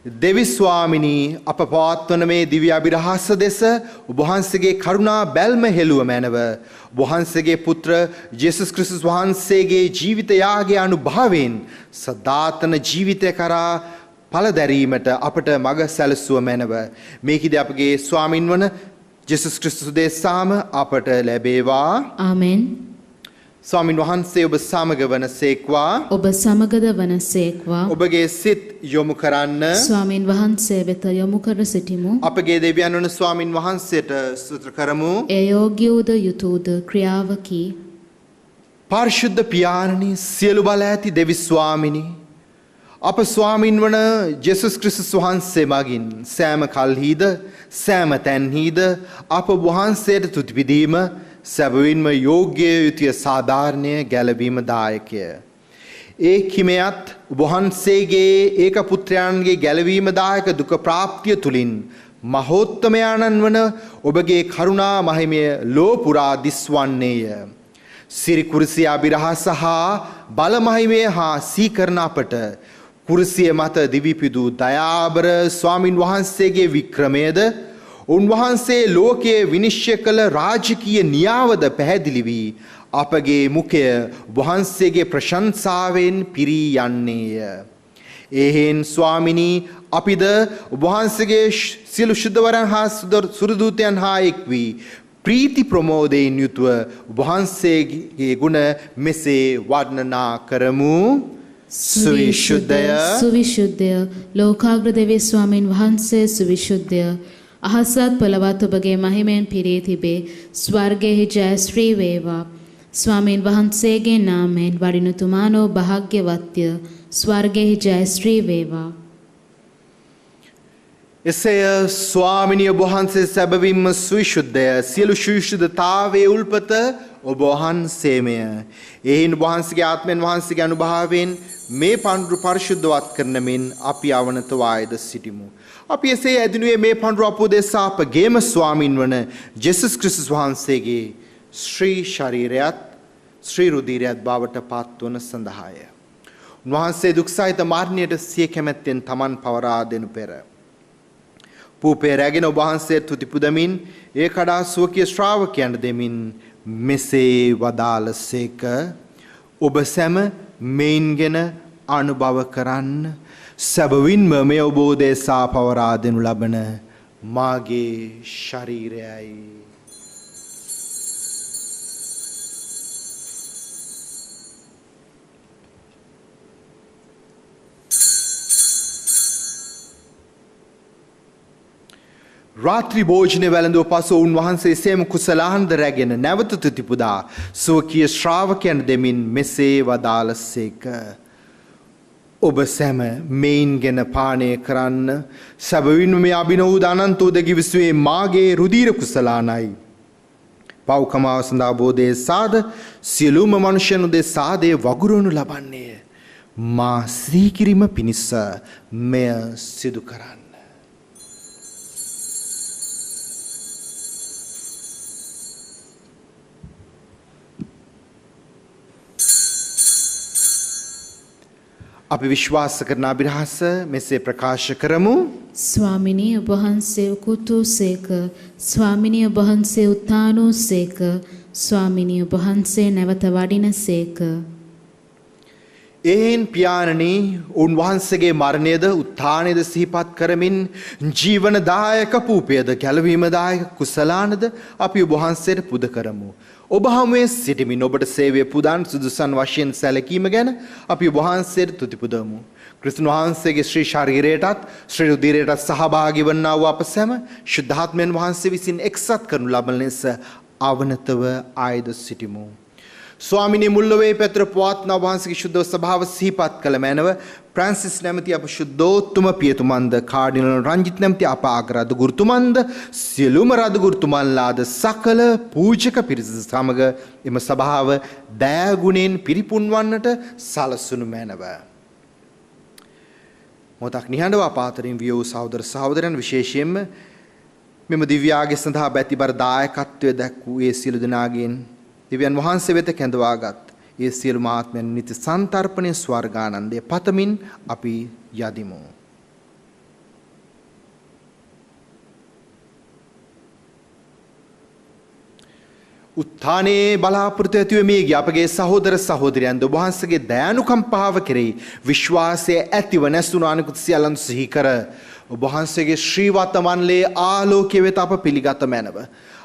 දෙවි ස්වාමිනී අප පවත්වන මේ දිව්‍ය අභිරහස දෙස වහන්සේගේ කරුණා බැල්ම හෙළුව මැනව වහන්සේගේ පුත්‍ර ජේසුස් ක්‍රිස්තුස් වහන්සේගේ ජීවිත යාගයේ අනුභවයෙන් සදාතන ජීවිතය කරා ඵල දැරීමට අපට මඟ සැලසුව මැනව මේකදී අපගේ ස්වාමින් වන ජේසුස් ක්‍රිස්තුස් දේශාම අපට ලැබේවා. ආමෙන්. ස්වාමින් වහන්සේ ඔබ සමග වනසේක්වා. ඔබ සමගද වනසේක්වා. ඔබගේ සිත් යොමු කරන්න ස්වාමීන් වහන්සේ වෙත යොමු කර සිටිමු. අපගේ දෙවියන් වන ස්වාමින් වහන්සේට ස්තුති කරමු. ඒ යෝග්‍ය වූද යුතුයද ක්‍රියාවකි. පාරිශුද්ධ පියාණනි සියලු බල ඇති දෙවි ස්වාමිනී අප ස්වාමින් වන ජේසුස් ක්‍රිස්තුස් වහන්සේ මගින් සෑම කල්හිද සෑම තැන්හිද අප වහන්සේට තුති පිදීම සැබවින්ම යෝග්‍ය යුතුය සාධාරණය ගැලවීම දායකය. ඒ කිමයත් වහන්සේගේ ඒක පුත්‍රයන්ගේ ගැලවීම දායක දුක ප්‍රාප්තිය තුලින් මහෝත්තමයාණන් වන ඔබගේ කරුණා මහිමය ලෝ පුරා දිස්වන්නේය. සිරි කුරුසිය අභිරහස හා බල මහිමය හා සීකරණ අපට කුරුසිය මත දිවිපිදු දයාබර ස්වාමින් වහන්සේගේ වික්‍රමයේද උන්වහන්සේ ලෝකයේ විනිශ්චය කළ රාජකීය න්‍යායවද පැහැදිලි වී අපගේ මුඛය වහන්සේගේ ප්‍රශංසාවෙන් පිරී යන්නේය. එහෙන් ස්වාමිනී අපිද වහන්සේගේ සියලු ශුද්ධවරයන් හා සුරදූතයන් හා එක් වී ප්‍රීති ප්‍රමෝදයෙන් යුතුව වහන්සේගේ ගුණ මෙසේ වර්ණනා කරමු. සුවිශුද්ධය ලෝකාග්‍ර දෙවි ස්වාමීන් වහන්සේ සුවිශුද්ධය අහසත් පොළවත් ඔබගේ මහිමෙන් පිරී තිබේ. ස්වර්ගයේ ජයශ්‍රී වේවා. ස්වාමීන් වහන්සේගේ නාමයෙන් වඩිනතුමානෝ භාග්‍යවත්ය. ස්වර්ගයේ ජයශ්‍රී වේවා. එසේය ස්වාමිනිය ඔබ වහන්සේ සැබවින්ම සවිශුද්ධය. සියලු ශුද්ධතාවයේ උල්පත ඔබ වහන්සේමය. එයින් ඔබ වහන්සේගේ ආත්මෙන් වහන්සේගේ අනුභවයෙන් මේ පඬුරු පරිශුද්ධවත් කරන මෙන් අපි අවනත වායද සිටිමු. අපි එසේ ඇදිනුවේ මේ පඬුරු අප උදෙසා අපගේම ස්වාමින් වන ජේසුස් ක්‍රිස්තුස් වහන්සේගේ ශ්‍රී ශරීරයත් ශ්‍රී රුධිරයත් බවට පත්වන සඳහාය. උන්වහන්සේ දුක් සහිත මරණයට සිය කැමැත්තෙන් තමන් පවරා දෙනු පෙර පූපේ රැගෙන ඔබ වහන්සේ තුති පුදමින් ඒ කඩා සුවකීය ශ්‍රාවකයන්ට දෙමින් මෙසේ වදාළසේක. ඔබ සැම මෙයින්ගෙන අනුභව කරන්න. සැබවින්ම මේ ඔබ උදෙසා පවරා දෙනු ලබන මාගේ ශරීරයයි. රාත්‍රී භෝජනය වැළඳුව පසු උන්වහන්සේ එසේම කුසලානන්ද රැගෙන නැවත තුති පුදා ස්වකීය ශ්‍රාවකයන් දෙමින් මෙසේ වදාළසේක. ඔබ සැම මෙයින්ගෙන පානය කරන්න. සැබවින්ම මේ අභිනව අනන්ත උදගි විසුවේ මාගේ රුධිර කුසලානයි. පව්කමාව සඳහා බෝධේ සාද සියලුම මනුෂ්‍යයන් උදෙසාදේ වගුරුවනු ලබන්නේ. මා සිහිකිරීම පිණිස මෙය සිදු කරන්න. අපි විශ්වාස කරන අභිරහස මෙසේ ප්‍රකාශ කරමු. ස්වාමිනී ඔබ වහන්සේ උකුතුසේක. ස්වාමිනී ඔබ වහන්සේ උත්ථානෝසේක. ස්වාමිනී ඔබ වහන්සේ නැවත වඩිනසේක. එයින් පියාණනි උන්වහන්සේගේ මරණයද උත්ථානයද සිහිපත් කරමින් ජීවනදායක පූපයද ගැලවීමදායක කුසලානද අපි ඔබ වහන්සේට පුද කරමු. ඔබ හමුවේ සිටිමින් ඔබට සේවය පුදන් සුදුසන් වශයෙන් සැලකීම ගැන අපි ඔබ වහන්සේට තුති පුදමු. ක්‍රිස්තුන් වහන්සේගේ ශ්‍රී ශරීරයටත් ශ්‍රී රුධිරයටත් සහභාගී වන්නා වූ අප සැම ශුද්ධාත්මයන් වහන්සේ විසින් එක්සත් කරනු ලබන ලෙස අවනතව ආයද සිටිමු. ස්වාමිනී මුල්ලොවේ පෙත්‍ර පවත්නා වහන්සේගේ ශුද්ධ ස්වභාව සිහිපත් කළ මැනව ප්‍රැන්සිස් නැමැති අප ශුද්ධෝත්තම පියතුමන්ද කාඩිනල් රංජිත් නැමැති අප ආග්‍රාධ ගුරුතුමන්ද සියලුම රද ගුරුතුමන්ලාද සකල පූජක පිරිස සමග එම සභාව දයාගුණෙන් පිරිපුන්වන්නට සලසනු මැනව. මොහොතක් නිහඬව අප අතරින් විය වූ සහෝදර සහෝදරයන් විශේෂයෙන්ම මෙම දිව්‍යාගය සඳහා බැතිබර දායකත්වය දැක්වූ ඒ සියලු දෙනාගෙන් දෙවියන් වහන්සේ වෙත කැඳවාගත් ඒ සියලු ආත්මයන් නිති සන්තර්පණය ස්වර්ගානන්දය පතමින් අපි යදිමු. උත්ථානයේ බලාපොරොත්තු ඇතිව මේ ගිය අපගේ සහෝදර සහෝදරයන් ඔබ වහන්සේගේ දයානුකම්පාව කෙරෙහි විශ්වාසය ඇතිව නැසුණු අනිකුත් සියල්ලන් සිහි කර ඔබ වහන්සේගේ ශ්‍රී වර්තමානයේ ආලෝකයේ වෙත අප පිළිගත මැනව.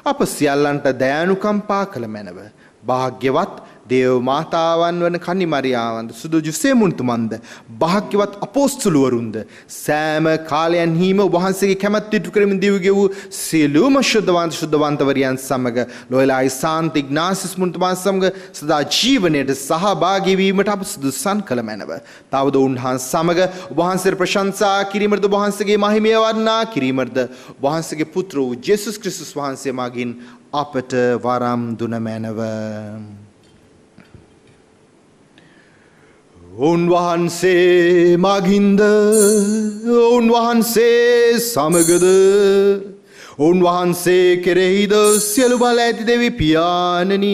අප සියල්ලන්ට දයානුකම්පා කළ මැනව. භාග්‍යවත් දේව මාතාවන් වන කන්නි මරියාවන්ද සුදු ජුසේ මුන්තුමන්ද භාග්‍යවත් අපොස්තුලවරුන්ද සෑම කාලයන්හිම ඔබ වහන්සේගේ කැමැත්ත ඉටු කරමින් දිව්‍ය වූ සියලුම ශුද්ධවන්තවරියන් සමග ලෝයලායි සාන්ත ඉග්නාසිස් මුන්තුමන් සමග සදා ජීවනයට සහභාගී වීමට අප සුදුසන් කළ මැනව. තවද උන්වහන්සේ සමග ඔබ වහන්සේට ප්‍රශංසා කිරීමද ඔබ වහන්සේගේ මහිමය වර්ණනා කිරීමද ඔබ වහන්සේගේ පුත්‍ර වූ ජේසුස් ක්‍රිස්තුස් වහන්සේ මගින් අපට වරම් දුන මැනව. උන්වහන්සේ මගින්ද උන්වහන්සේ සමගද උන්වහන්සේ කෙරෙහිද සියලු බල ඇති දෙවි පියාණනි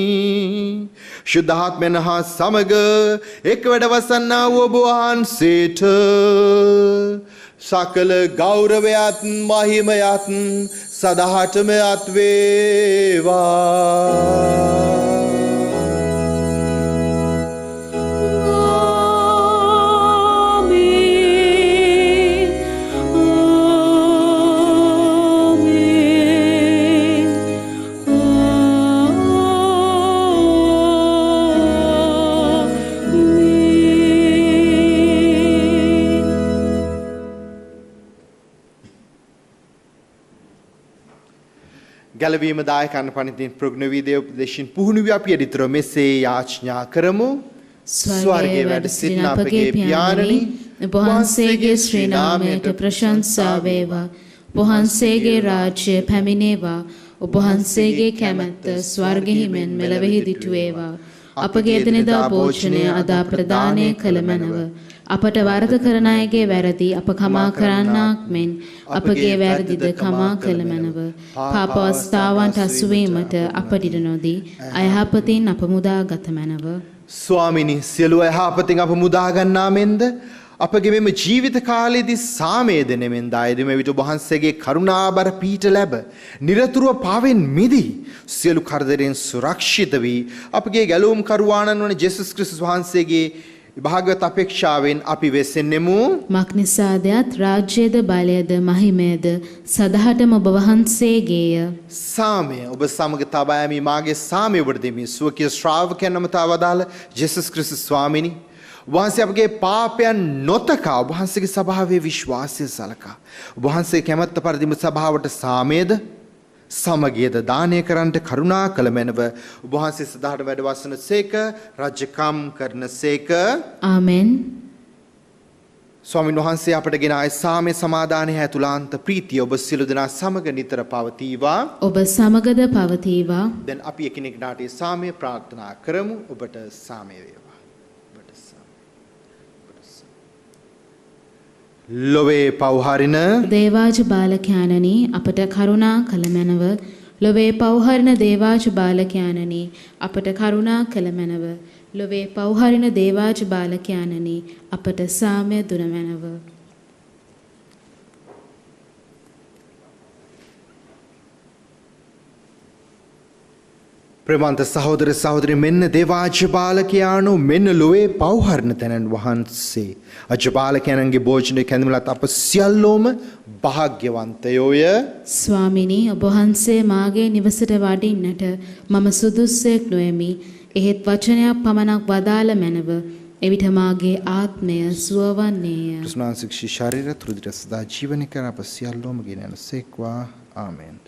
ශුද්ධාත්මයන් හා සමග එක් වැඩවසන්නා වූ ඔබ වහන්සේට සකල ගෞරවයත් මහිමයත් සදහටමයත් වේවා. ගැලවීම දායකයන් පනිතින් ප්‍රග්නවී දේව උපදේශින් පුහුණු වී අපි යදිතර මෙසේ යාචනා කරමු. ස්වර්ගයේ වැඩ සිටින අපගේ පියාණනි ඔබ වහන්සේගේ ශ්‍රී නාමයට ප්‍රශංසා වේවා. වහන්සේගේ රාජ්‍ය පැමිණේවා. ඔබ වහන්සේගේ කැමැත්ත ස්වර්ගෙහි මෙන් මෙලොවෙහි දිටුවේවා. අපගේ එදිනෙදා භෝජනය අද ප්‍රදානය කළ මැනව. අපට වරද කරන අයගේ වැරදි අප කමා කරන්නාක් මෙන් අපගේ වැරදිද කමා කළ මැනව. පාප අවස්ථාවන්ට අසුවීමට අපට ඉඩ නොදී අයහපතින් අප මුදා ගත මැනව. ස්වාමිනි, සියලු අයහපතින් අප මුදා ගන්නා මෙන්ද අපගේ මෙම ජීවිත කාලයේදී සාමය දෙනෙමින් දායදෙම විට ඔබ වහන්සේගේ කරුණාබර පීඨ ලැබ නිරතුරුව පාවෙන් මිදී සියලු කරදරෙන් සුරක්ෂිත වී අපගේ ගැලවුම් කරුවාණන් වන ජේසුස් ක්‍රිස්තුස් වහන්සේගේ භාග්‍යවත් අපේක්ෂාවෙන් අපි වෙසෙන්නෙමු. මක්නිසාදයත් රාජ්‍යයේද බලයද මහිමයද සදහටම ඔබ වහන්සේගේය. සාමය ඔබ සමග තබා යමි. මාගේ සාමය ඔබට දෙමි. ස්වකීය ශ්‍රාවකයන් නමතා වදාළ ජේසුස් ක්‍රිස්තුස් ස්වාමිනී, වහන්සේ අපගේ පාපයන් නොතකා ඔබ වහන්සේගේ සභාවේ විශ්වාසය සලකා ඔබ වහන්සේ කැමැත්ත පරිදිම සභාවට සාමයද සමගියද දානය කරන්නට කරුණා කළ මැනව. ඔබ වහන්සේ සදාට වැඩ වසන සේක, රජකම් කරන සේක. ආමෙන්. ස්වාමීන් වහන්සේ අපට ගෙන ආය සාමය, සමාදානය, ඇතුළාන්ත ප්‍රීතිය ඔබ සියලු දෙනා සමග නිතර පවතීවා. ඔබ සමගද පවතීවා. දැන් අපි එකිනෙකාට සාමය ප්‍රාර්ථනා කරමු. ඔබට සාමය වේවා. ලොවේ පවහරින දේවාජ බාලකයාණනි, අපට කරුණා කළ මැනව. ලොවේ පවහරින දේවාජ බාලකයාණනි, අපට කරුණා කළ මැනව. ලොවේ පවහරින දේවාජ බාලකයාණනි, අපට සාමය දුන මැනව. ප්‍රේමන්ත සහෝදර සහෝදරි, මෙන්න දේවාජ බාලකයාණෝ, මෙන්න ලොවේ පවහරණ තැනන් වහන්සේ. අජබාලකයන්ගේ භෝජනය කැඳවලත් අප සියල්ලෝම භාග්‍යවන්තයෝය. ස්වාමිනී, ඔබ වහන්සේ මාගේ නිවසට වඩින්නට මම සුදුස්සෙක් නොෙමි. එහෙත් වචනයක් පමණක් වදාළ මැනව. එවිට මාගේ ආත්මය සුවවන්නේය. කෘෂ්ණාංශික ශරීර ත්‍රුදිට සදා ජීවනය කර අප සියල්ලෝම ගෙන යන සේක්වා. ආමෙන්.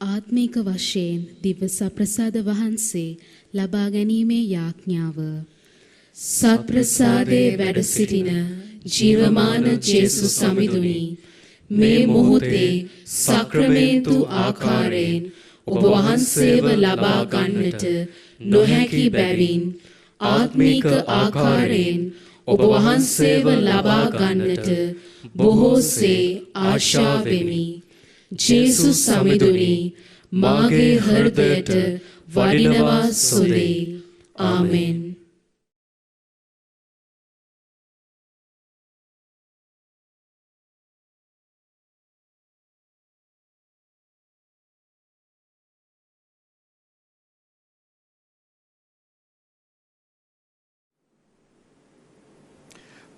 ආත්මික වශයෙන් දිව්‍ය සප්‍රසාද වහන්සේ ලබා ගැනීමේ යාඥාව. සප්‍රසාදේ වැඩ සිටින ජීවමාන ජේසුස් සමිඳුනි, මේ මොහොතේ සක්‍රමේන්තු ආකාරයෙන් ඔබ වහන්සේව ලබා ගන්නට නොහැකි බැවින් ආත්මික ආකාරයෙන් ඔබ වහන්සේව ලබා ගන්නට බොහෝසේ ආශා වෙමි. ජේසුස් සමිඳුනි, මාගේ හෘදයට වඩිනවා සුදී. ආමෙන්.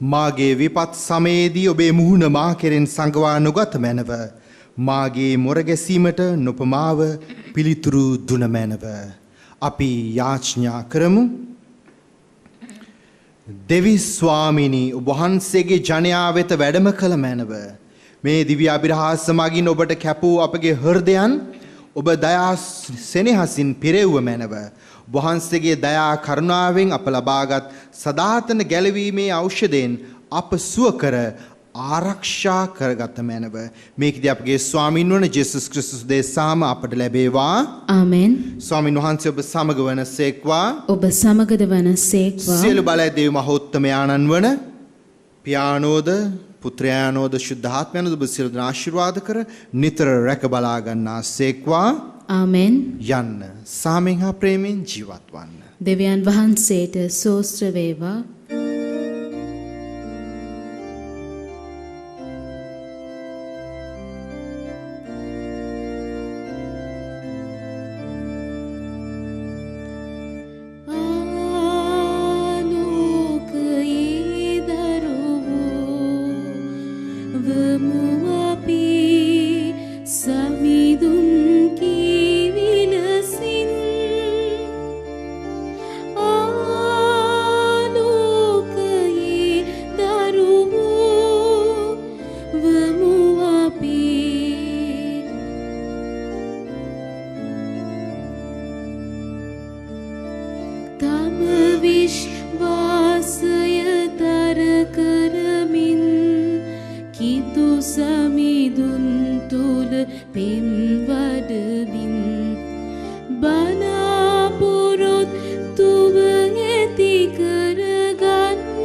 මාගේ විපත් සමයේදී ඔබේ මුහුණ මා කෙරෙන් සංගවා නොගත මැනව. මාගේ මොර ගැසීමට නොපමාව පිළිතුරු දුන මැනව. අපි යාඥා කරමු. දෙවි ස්වාමිනී, ඔබ වහන්සේගේ ජනයා වෙත වැඩම කළ මැනව. මේ දිව්‍ය අභිරහස මගින් ඔබට කැපූ අපගේ හෘදයන් ඔබ දයා සෙනෙහසින් පිරෙව්ව මැනව. වහන්සේගේ දයා කරුණාවෙන් අප ලබාගත් සදාතන ගැලවීමේ ඖෂධයෙන් අප සුව කර ආරක්ෂා කරගත මැනව. මේකදී අපගේ ස්වාමින් වන ජේසුස් ක්‍රිස්තුස් දේශාම අපට ලැබේවා. ආමෙන්. ස්වාමින් වහන්සේ ඔබ සමග වනසේක්වා. ඔබ සමගද වනසේක්වා. සියලු බලය දේව මහෝත්තමයාණන් වන පියාණෝද පුත්‍රයාණෝද ශුද්ධාත්මයන්ද ඔබ සියලු දෙනා ආශිර්වාද කර නිතර රැක බලා ගන්නාසේක්වා. ආමෙන්. යන්න සාමෙන් හා ප්‍රේමෙන් ජීවත් වන්න. දෙවියන් වහන්සේට සෝස්ත්‍ර වේවා. Anu තුල පින් වඩමින් බලාපොරොත්තුව ඇති කරගන්නට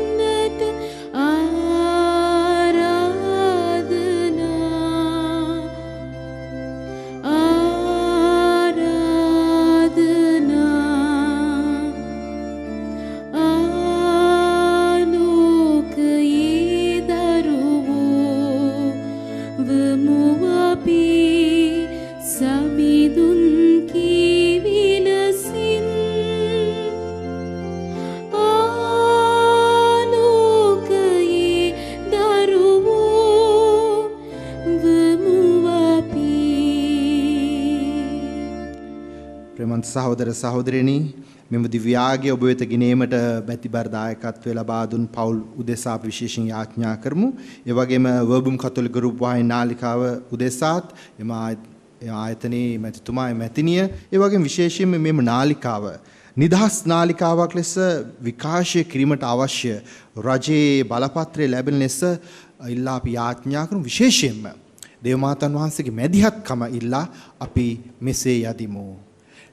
සහෝදර සහෝදරයනි මෙම දිව්‍යාගය ඔබ වෙත ගෙනීමට බැතිබර දායකත්වය ලබා දුන් පවුල් උදෙසා අපි විශේෂයෙන් යාඥා කරමු. ඒ වගේම වර්බුම් කතෝලික රූපවාහිනී නාලිකාව උදෙසාත් එම ආයතනයේ මැතිතුමා මැතිනිය ඒ වගේම විශේෂයෙන්ම මෙම නාලිකාව නිදහස් නාලිකාවක් ලෙස විකාශය කිරීමට අවශ්‍ය රජයේ බලපත්‍රය ලැබෙන ලෙස ඉල්ලා අපි යාඥා කරමු. විශේෂයෙන්ම දේවමාතන් වහන්සේගේ මැදිහත්කම ඉල්ලා අපි මෙසේ යදිමු.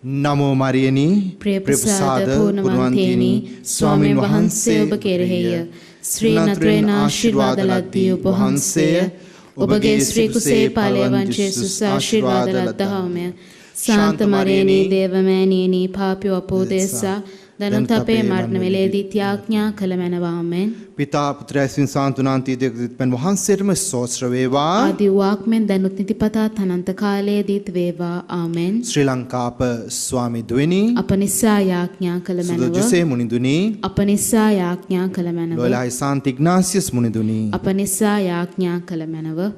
නමෝ මරියනි ප්‍රේමසාද පුණ්‍යවන්තිනි ස්වාමීන් වහන්සේ ඔබ කෙරෙහිය ශ්‍රී නත්‍රේන ආශිර්වාද ලද්දී ඔබ වහන්සේය ඔබගේ ශ්‍රී කුසේ ඵලය වංචේසුස් ආශිර්වාද ලද්දාමය ශාන්ත මරියනි දේවමෑණියනි පාපී අපෝදේසා දනුත් අපේ මරණ වේලේදී ත්‍යාඥා කළ මැනවාමෙන් පිතා පුත්‍රයන් සාන්තුනාන්ති දෙවියන් වහන්සේටම ස්තෝත්‍ර වේවා ආදි වාක්මෙන් දනුත් නිතිපතා තනන්ත කාලයේදීත් වේවා ආමෙන් ශ්‍රී ලංකාප ස්වාමී දුවෙනි අප නිසා යාඥා කළ මැනව සුදජුසේ මුනිදුනි අප නිසා යාඥා කළ මැනව ලෝලයි සාන්ත ඉග්නාසියස් මුනිදුනි අප නිසා යාඥා කළ මැනව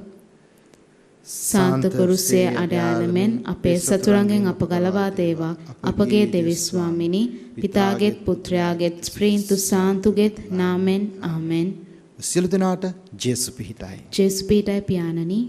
සාන්ත කුරුසේ අඩයාලමෙන් අපේ සතුරන්ගෙන් අප ගලවා දේවා අපගේ දෙවි ස්වාමිනී පිතාගෙත් පුත්‍රයාගෙත් ස්ප්‍රීන්තු සාන්තුගෙත් නාමෙන් ආමෙන් සියලු දෙනාට ජේසු පිහිටයි ජේසු පිහිටයි පියාණනි.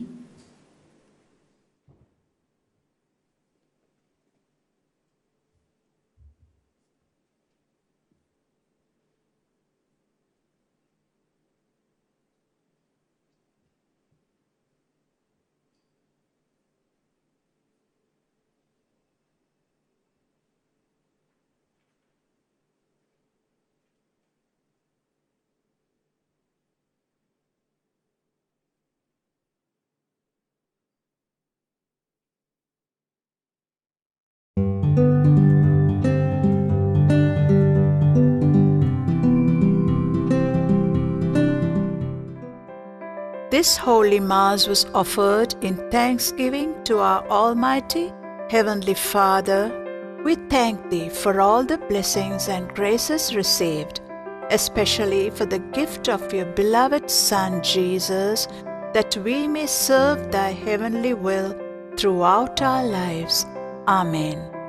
This Holy Mass was offered in thanksgiving to our Almighty Heavenly Father. We thank Thee for all the blessings and graces received, especially for the gift of Your beloved Son Jesus, that we may serve Thy heavenly will throughout our lives. Amen.